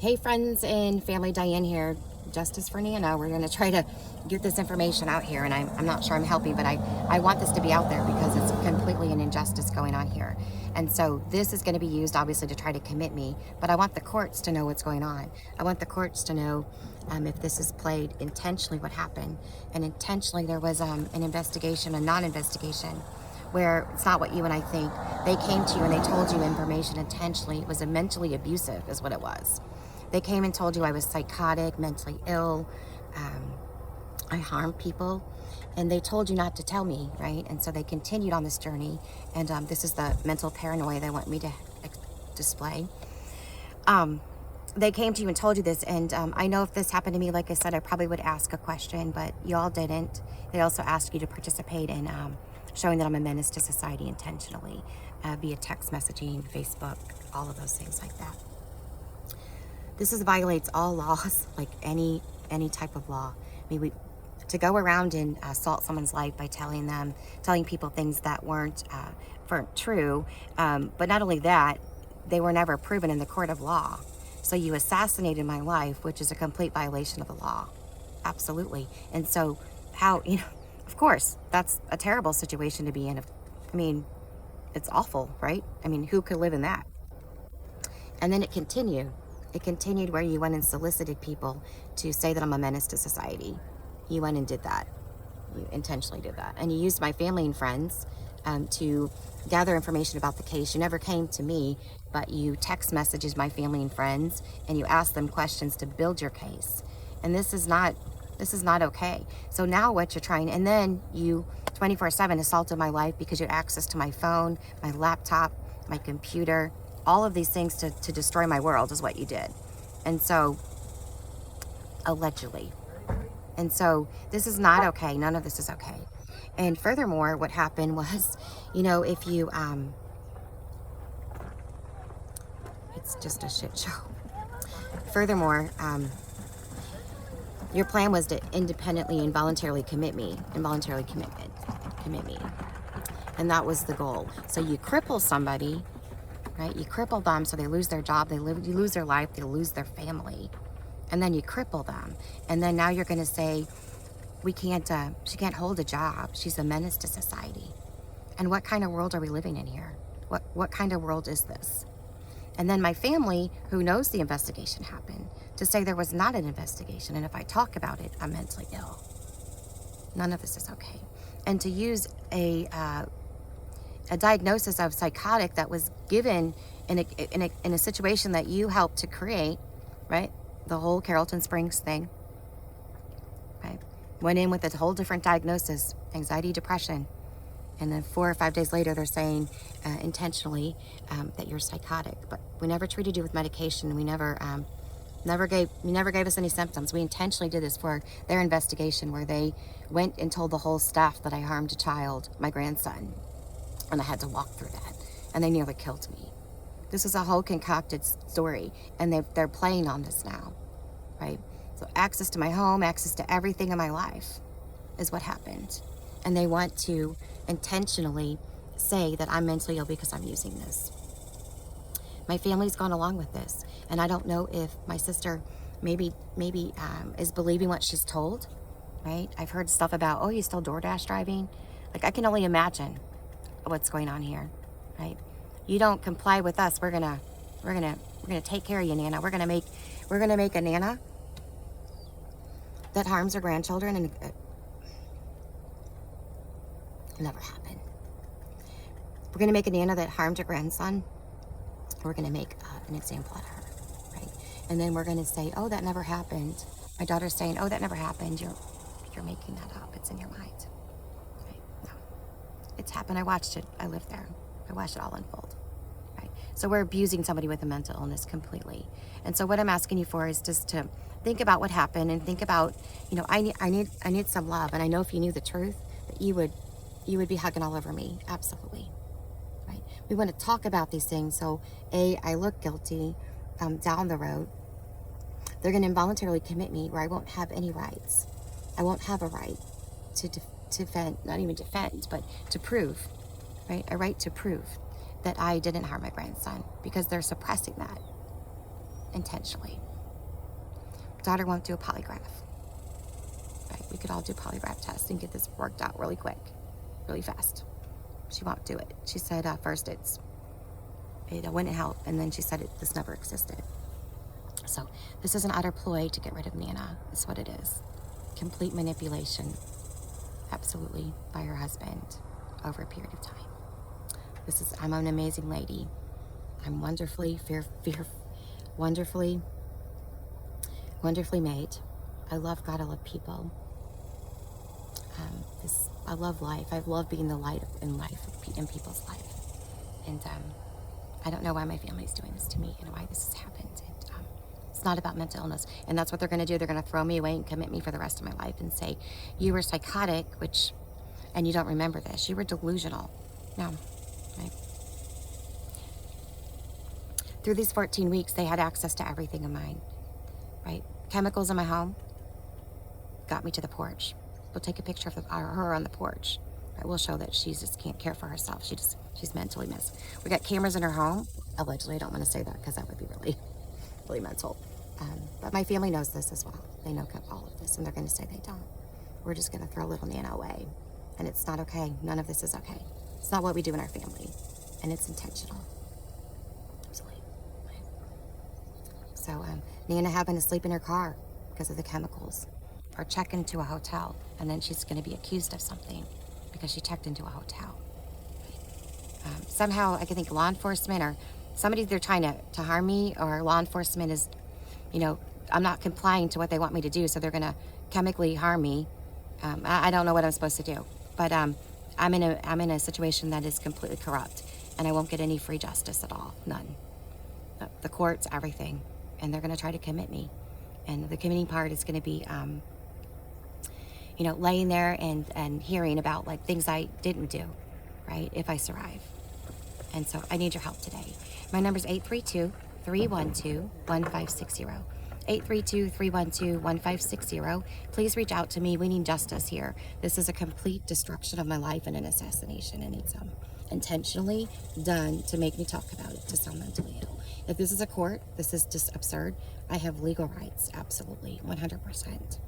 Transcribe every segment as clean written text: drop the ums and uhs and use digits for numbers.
Hey friends and family, Diane here. Justice for Nana. We're going to try to get this information out here, and I'm not sure I'm helping, but I want this to be out there because it's completely an injustice going on here. And so this is going to be used obviously to try to commit me, but I want the courts to know what's going on. I want the courts to know if this is played intentionally, what happened. And intentionally there was an investigation, a non-investigation, where it's not what you and I think. They came to you and they told you information intentionally. It was a mentally abusive is what it was. They came and told you I was psychotic, mentally ill, I harmed people, and they told you not to tell me, right? And so they continued on this journey, and this is the mental paranoia they want me to display. They came to you and told you this, and I know if this happened to me, like I said, I probably would ask a question, but y'all didn't. They also asked you to participate in showing that I'm a menace to society intentionally, via text messaging, Facebook, all of those things like that. This violates all laws, like any type of law. I mean, to go around and assault someone's life by telling people things that weren't true, but not only that, they were never proven in the court of law. So you assassinated my life, which is a complete violation of the law. Absolutely. And so how, of course, that's a terrible situation to be in. I mean, it's awful, right? I mean, who could live in that? And then it continued. It continued where you went and solicited people to say that I'm a menace to society. You went and did that. You intentionally did that. And you used my family and friends to gather information about the case. You never came to me, but you text messages my family and friends, and you asked them questions to build your case. And this is not okay. So now what you're trying, and then you 24/7 assaulted my life because you had access to my phone, my laptop, my computer, all of these things to destroy my world is what you did. And so, allegedly. And so this is not okay. None of this is okay. And furthermore, what happened was, if you, it's just a shit show. Furthermore, your plan was to independently and voluntarily commit me. Commit me. And that was the goal. So you cripple somebody, right? You cripple them so they lose their job, you lose their life, they lose their family. And then you cripple them. And then now you're going to say, she can't hold a job. She's a menace to society. And what kind of world are we living in here? What kind of world is this? And then my family, who knows the investigation happened, to say there was not an investigation. And if I talk about it, I'm mentally ill. None of this is okay. And to use a diagnosis of psychotic that was given in a situation that you helped to create, right? The whole Carrollton Springs thing, right? Went in with a whole different diagnosis, anxiety, depression. And then 4 or 5 days later, they're saying intentionally that you're psychotic. But we never treated you with medication. We never gave us any symptoms. We intentionally did this for their investigation, where they went and told the whole staff that I harmed a child, my grandson. And I had to walk through that. And they nearly killed me. This is a whole concocted story. And they're playing on this now, right? So access to my home, access to everything in my life is what happened. And they want to intentionally say that I'm mentally ill because I'm using this. My family's gone along with this. And I don't know if my sister maybe is believing what she's told, right? I've heard stuff about, oh, you're still DoorDash driving. Like, I can only imagine what's going on here, right? You don't comply with us, we're gonna take care of you, Nana. We're gonna make a Nana that harms her grandchildren, and it never happened. We're gonna make a Nana that harmed her grandson. We're gonna make an example out of her, right? And then we're gonna say, oh, that never happened. My daughter's saying, oh, that never happened. You're making that up. It's in your mind. It's happened. I watched it. I lived there. I watched it all unfold, right? So we're abusing somebody with a mental illness completely. And so what I'm asking you for is just to think about what happened and think about, I need some love. And I know if you knew the truth, that you would be hugging all over me. Absolutely, right? We want to talk about these things. So I look guilty down the road. They're going to involuntarily commit me where I won't have any rights. I won't have a right to defend, not even defend, but to prove, right? A right to prove that I didn't harm my grandson, because they're suppressing that intentionally. daughter won't do a polygraph. Right? We could all do polygraph tests and get this worked out really quick, really fast. She won't do it. She said first it wouldn't help, and then she said this never existed. So this is an utter ploy to get rid of Nana. That's what it is. Complete manipulation, absolutely, by her husband over a period of time. I'm an amazing lady. I'm wonderfully, wonderfully made. I love God. I love people. I love life. I love being the light in people's life. And I don't know why my family's doing this to me and why this has happened. And, it's not about mental illness. And that's what they're going to do. They're going to throw me away and commit me for the rest of my life and say, you were psychotic, and you don't remember this. You were delusional. No. Right? Through these 14 weeks, they had access to everything of mine. Right? Chemicals in my home got me to the porch. We'll take a picture of her on the porch. Right? We'll show that she just can't care for herself. She's mentally messed. We got cameras in her home. Allegedly, I don't want to say that because that would be really, really mental. But my family knows this as well. They know all of this, and they're going to say they don't. We're just going to throw little Nana away, and it's not okay. None of this is okay. It's not what we do in our family, and it's intentional. Absolutely. So Nana having to sleep in her car because of the chemicals, or check into a hotel, and then she's going to be accused of something because she checked into a hotel. Somehow, I can think law enforcement or somebody, they're trying to harm me, or law enforcement is, I'm not complying to what they want me to do, so they're going to chemically harm me. I don't know what I'm supposed to do, but I'm in a situation that is completely corrupt, and I won't get any free justice at all, none. The courts, everything, and they're going to try to commit me, and the committing part is going to be, laying there and hearing about like things I didn't do, right? If I survive. And so I need your help today. My number is 832-312-1560. 832-312-1560. Please reach out to me. We need justice here. This is a complete destruction of my life and an assassination, and it's intentionally done to make me talk about it, to sound mentally ill. If this is a court, this is just absurd. I have legal rights, absolutely, 100%.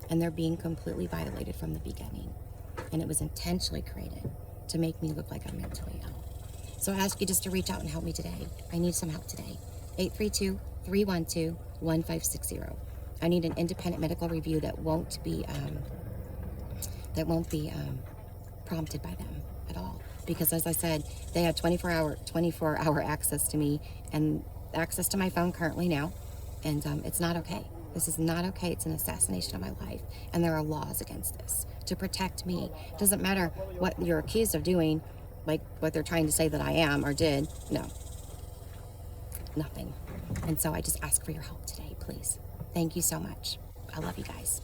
And they're being completely violated from the beginning. And it was intentionally created to make me look like I'm mentally ill. So I ask you just to reach out and help me today. I need some help today. 832-312-1560. I need an independent medical review that won't be prompted by them at all. Because as I said, they have 24-hour access to me and access to my phone currently now. And it's not okay. This is not okay. It's an assassination of my life. And there are laws against this to protect me. It doesn't matter what you're accused of doing, like what they're trying to say that I am or did. No. Nothing. And so I just ask for your help today, please. Thank you so much. I love you guys.